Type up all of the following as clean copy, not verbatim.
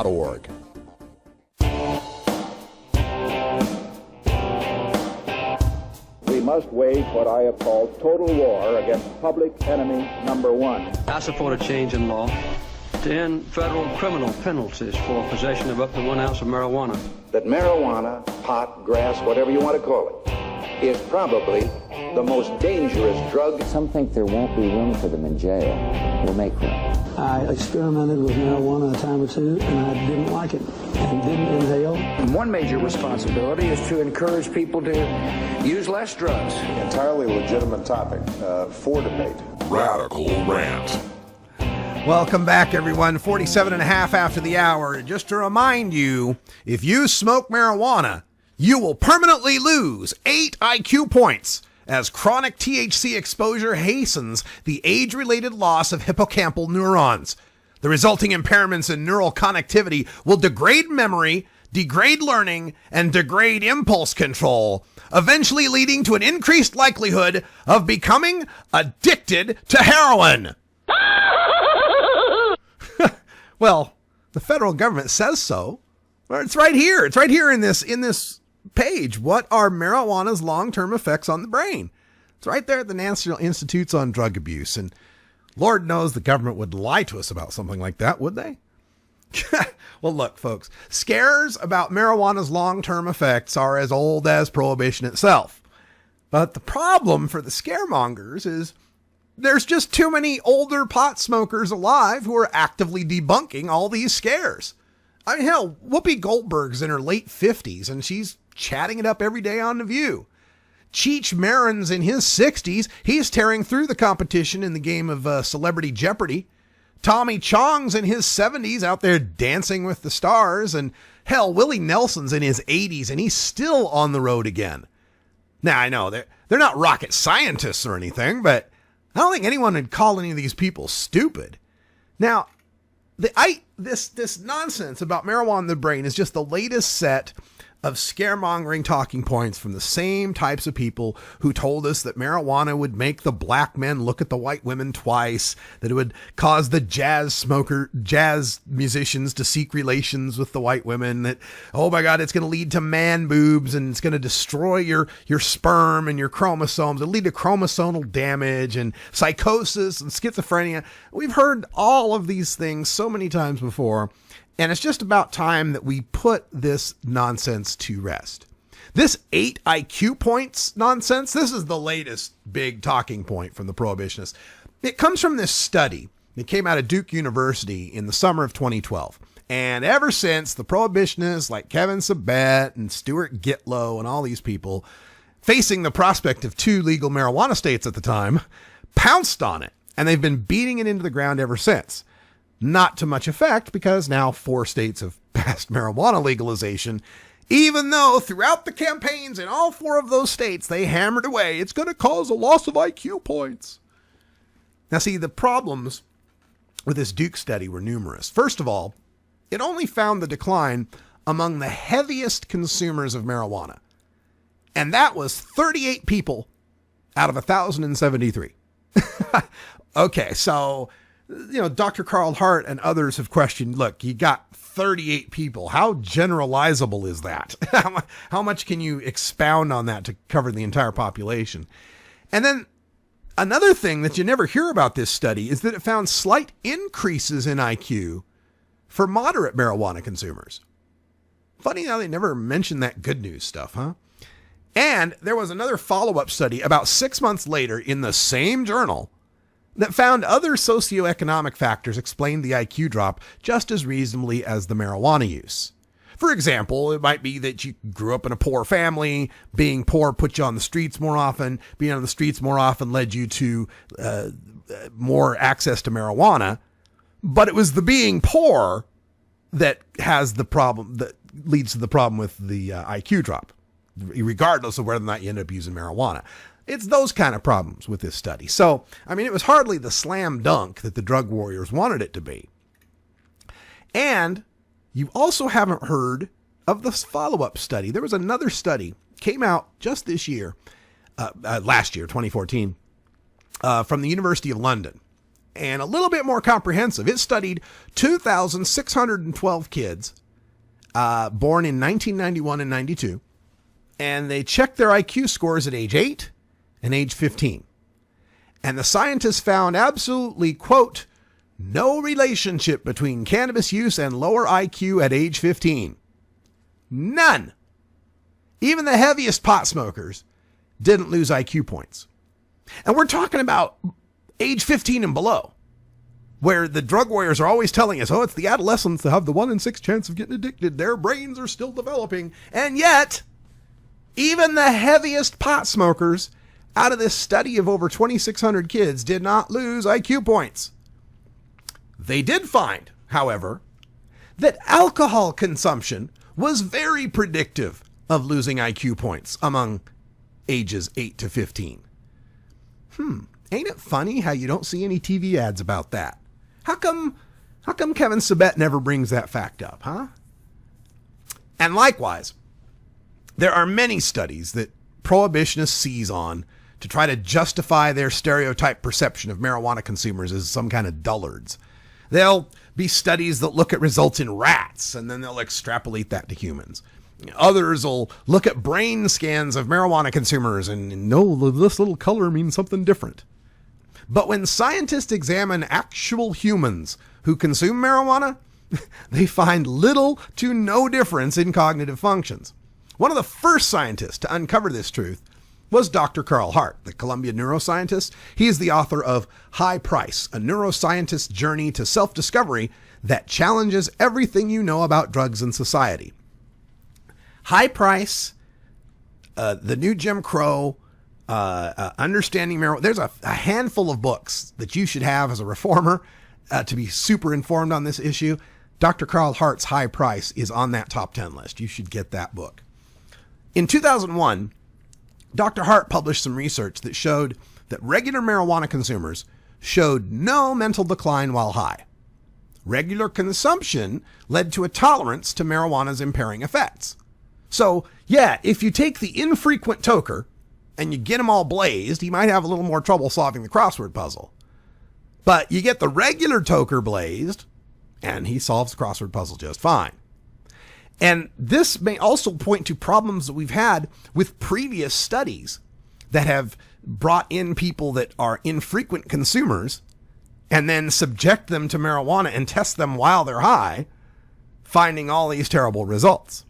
Org. We must wage what I have called total war against public enemy number one. I support a change in law to end federal criminal penalties for possession of up to 1 ounce of marijuana. That marijuana, pot, grass, whatever you want to call it, is probably the most dangerous drug. Some think there won't be room for them in jail. We'll make room. I experimented with marijuana a time or two, and I didn't like it and didn't inhale. And one major responsibility is to encourage people to use less drugs. Entirely legitimate topic for debate. Radical Rant. Welcome back, everyone. 47 and a half after the hour. Just to remind you, if you smoke marijuana, you will permanently lose 8 IQ points as chronic THC exposure hastens the age-related loss of hippocampal neurons. The resulting impairments in neural connectivity will degrade memory, degrade learning, and degrade impulse control, eventually leading to an increased likelihood of becoming addicted to heroin. Well, the federal government says so. It's right here. It's right here in this page. What are marijuana's long-term effects on the brain? It's right there at the National Institutes on Drug Abuse. And Lord knows the government would lie to us about something like that, would they? Well, look, folks, scares about marijuana's long-term effects are as old as Prohibition itself. But the problem for the scaremongers is there's just too many older pot smokers alive who are actively debunking all these scares. I mean, hell, Whoopi Goldberg's in her late 50s and she's chatting it up every day on The View. Cheech Marin's in his 60s. He's tearing through the competition in the game of Celebrity Jeopardy. Tommy Chong's in his 70s out there dancing with the stars. And hell, Willie Nelson's in his 80s and he's still on the road again. Now, I know they're not rocket scientists or anything, but I don't think anyone would call any of these people stupid. Now, this nonsense about marijuana in the brain is just the latest set of scaremongering talking points from the same types of people who told us that marijuana would make the black men look at the white women twice, that it would cause the jazz musicians to seek relations with the white women, that, oh my God, it's going to lead to man boobs and it's going to destroy your sperm and your chromosomes. It'll lead to chromosomal damage and psychosis and schizophrenia. We've heard all of these things so many times before. And it's just about time that we put this nonsense to rest. This 8 IQ points nonsense, this is the latest big talking point from the prohibitionists. It comes from this study. It came out of Duke University in the summer of 2012. And ever since, the prohibitionists like Kevin Sabet and Stuart Gitlow and all these people, facing the prospect of 2 legal marijuana states at the time, pounced on it. And they've been beating it into the ground ever since. Not to much effect because now 4 states have passed marijuana legalization, even though throughout the campaigns in all 4 of those states, they hammered away, it's going to cause a loss of IQ points. Now, see, the problems with this Duke study were numerous. First of all, it only found the decline among the heaviest consumers of marijuana. And that was 38 people out of 1,073. Okay, so Dr. Carl Hart and others have questioned, look, you got 38 people. How generalizable is that? How much can you expound on that to cover the entire population? And then another thing that you never hear about this study is that it found slight increases in IQ for moderate marijuana consumers. Funny how they never mentioned that good news stuff, huh? And there was another follow-up study about 6 months later in the same journal that found other socioeconomic factors explained the IQ drop just as reasonably as the marijuana use. For example, it might be that you grew up in a poor family. Being poor put you on the streets more often. Being on the streets more often led you to more access to marijuana. But it was the being poor that has the problem, that leads to the problem with the IQ drop, regardless of whether or not you end up using marijuana. It's those kind of problems with this study. So, I mean, it was hardly the slam dunk that the drug warriors wanted it to be. And you also haven't heard of this follow-up study. There was another study, came out just this year, last year, 2014, from the University of London. and a little bit more comprehensive. It studied 2,612 kids born in 1991 and 92, and they checked their IQ scores at age 8 and age 15. And the scientists found absolutely, quote, no relationship between cannabis use and lower IQ at age 15. None. Even the heaviest pot smokers didn't lose IQ points. And we're talking about age 15 and below, where the drug warriors are always telling us, oh, it's the adolescents that have the 1 in 6 chance of getting addicted. Their brains are still developing. And yet, even the heaviest pot smokers out of this study of over 2,600 kids did not lose IQ points. They did find, however, that alcohol consumption was very predictive of losing IQ points among ages 8 to 15. Ain't it funny how you don't see any TV ads about that? How come Kevin Sabet never brings that fact up, huh? And likewise, there are many studies that prohibitionists seize on to try to justify their stereotype perception of marijuana consumers as some kind of dullards. There'll be studies that look at results in rats, and then they'll extrapolate that to humans. Others will look at brain scans of marijuana consumers and know this little color means something different. But when scientists examine actual humans who consume marijuana, they find little to no difference in cognitive functions. One of the first scientists to uncover this truth was Dr. Carl Hart, the Columbia neuroscientist. He is the author of High Price, a neuroscientist's journey to self-discovery that challenges everything you know about drugs and society. High Price, The New Jim Crow, Understanding Marijuana. There's a handful of books that you should have as a reformer to be super informed on this issue. Dr. Carl Hart's High Price is on that top 10 list. You should get that book. In 2001, Dr. Hart published some research that showed that regular marijuana consumers showed no mental decline while high. Regular consumption led to a tolerance to marijuana's impairing effects. So, yeah, if you take the infrequent toker and you get him all blazed, he might have a little more trouble solving the crossword puzzle. But you get the regular toker blazed, and he solves the crossword puzzle just fine. And this may also point to problems that we've had with previous studies that have brought in people that are infrequent consumers and then subject them to marijuana and test them while they're high, finding all these terrible results.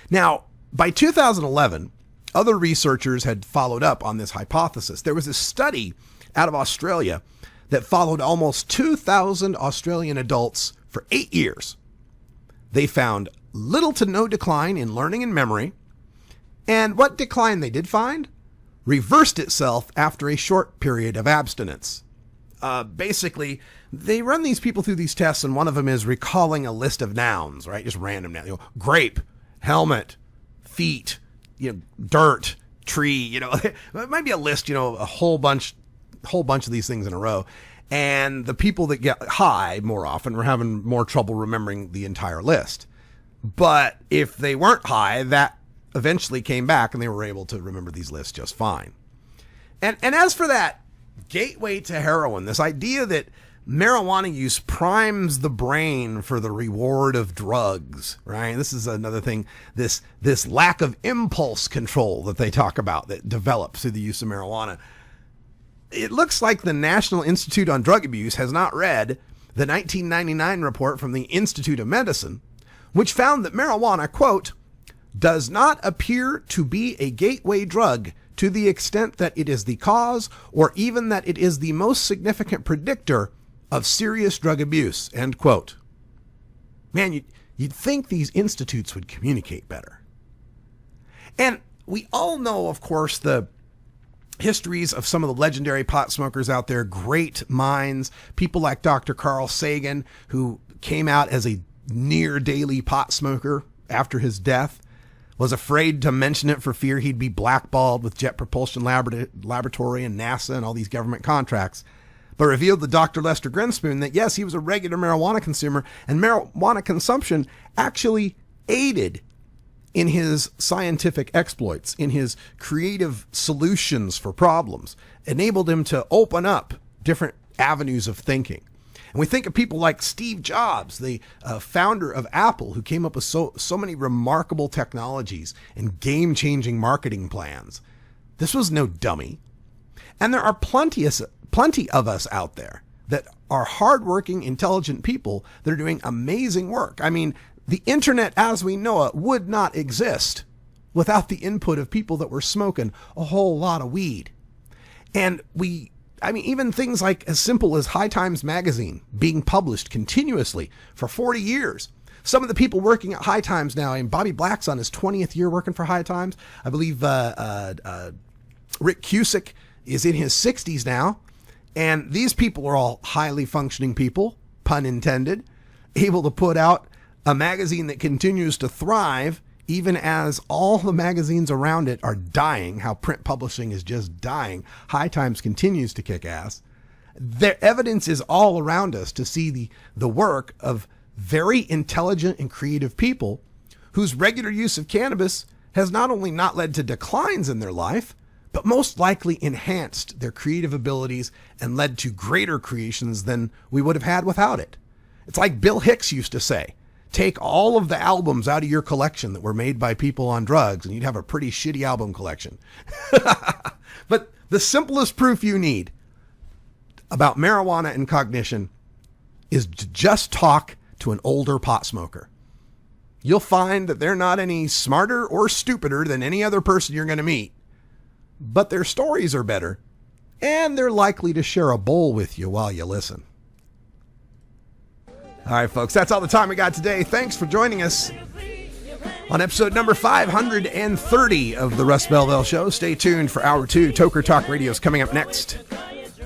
Now, by 2011, other researchers had followed up on this hypothesis. There was a study out of Australia that followed almost 2,000 Australian adults for 8 years. They found little to no decline in learning and memory, and what decline they did find reversed itself after a short period of abstinence. Basically, they run these people through these tests, and one of them is recalling a list of nouns, right? Just random nouns. Grape, helmet, feet, dirt, tree. It might be a list. A whole bunch of these things in a row. And the people that get high more often were having more trouble remembering the entire list. But if they weren't high, that eventually came back and they were able to remember these lists just fine. And as for that gateway to heroin, this idea that marijuana use primes the brain for the reward of drugs, right? This is another thing, this lack of impulse control that they talk about that develops through the use of marijuana. It looks like the National Institute on Drug Abuse has not read the 1999 report from the Institute of Medicine, which found that marijuana, quote, does not appear to be a gateway drug to the extent that it is the cause or even that it is the most significant predictor of serious drug abuse, end quote. Man, you'd think these institutes would communicate better. And we all know, of course, the histories of some of the legendary pot smokers out there, great minds, people like Dr. Carl Sagan, who came out as a near daily pot smoker after his death, was afraid to mention it for fear he'd be blackballed with Jet Propulsion Laboratory and NASA and all these government contracts, but revealed to Dr. Lester Grinspoon that yes, he was a regular marijuana consumer, and marijuana consumption actually aided in his scientific exploits, in his creative solutions for problems, enabled him to open up different avenues of thinking. And we think of people like Steve Jobs, the founder of Apple, who came up with so many remarkable technologies and game-changing marketing plans. This was no dummy. And there are plenty of us out there that are hardworking, intelligent people that are doing amazing work. I mean, the internet as we know it would not exist without the input of people that were smoking a whole lot of weed. And even things like as simple as High Times magazine being published continuously for 40 years. Some of the people working at High Times now, and Bobby Black's on his 20th year working for High Times. I believe Rick Cusick is in his 60s now. And these people are all highly functioning people, pun intended, able to put out a magazine that continues to thrive even as all the magazines around it are dying, how print publishing is just dying. High Times continues to kick ass. The evidence is all around us to see the work of very intelligent and creative people whose regular use of cannabis has not only not led to declines in their life, but most likely enhanced their creative abilities and led to greater creations than we would have had without it. It's like Bill Hicks used to say, take all of the albums out of your collection that were made by people on drugs and you'd have a pretty shitty album collection. But the simplest proof you need about marijuana and cognition is to just talk to an older pot smoker. You'll find that they're not any smarter or stupider than any other person you're going to meet, but their stories are better, and they're likely to share a bowl with you while you listen. All right, folks, that's all the time we got today. Thanks for joining us on episode number 530 of the Russ Belville Show. Stay tuned for Hour 2. Toker Talk Radio is coming up next.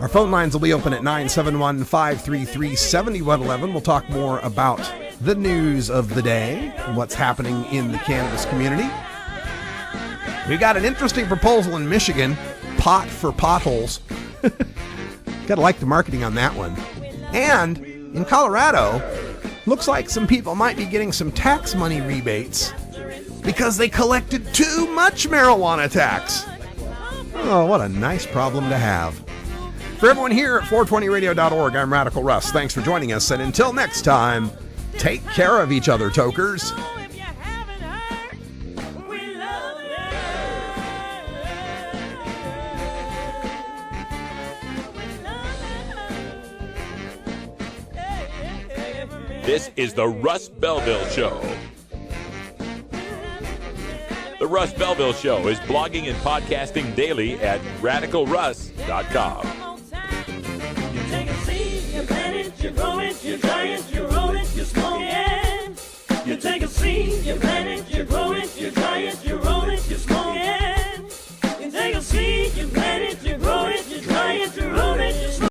Our phone lines will be open at 971-533-7111. We'll talk more about the news of the day and what's happening in the cannabis community. We got an interesting proposal in Michigan, pot for potholes. Gotta like the marketing on that one. And in Colorado, looks like some people might be getting some tax money rebates because they collected too much marijuana tax. Oh, what a nice problem to have. For everyone here at 420radio.org, I'm Radical Russ. Thanks for joining us, and until next time, take care of each other, tokers. This is the Russ Belville Show. The Russ Belville Show is blogging and podcasting daily at radicalruss.com. You take a seed, you plant it, you grow it, you dry it, you roll it, you smoke it. You take a seed, you plant it, you grow it, you dry it, you roll it.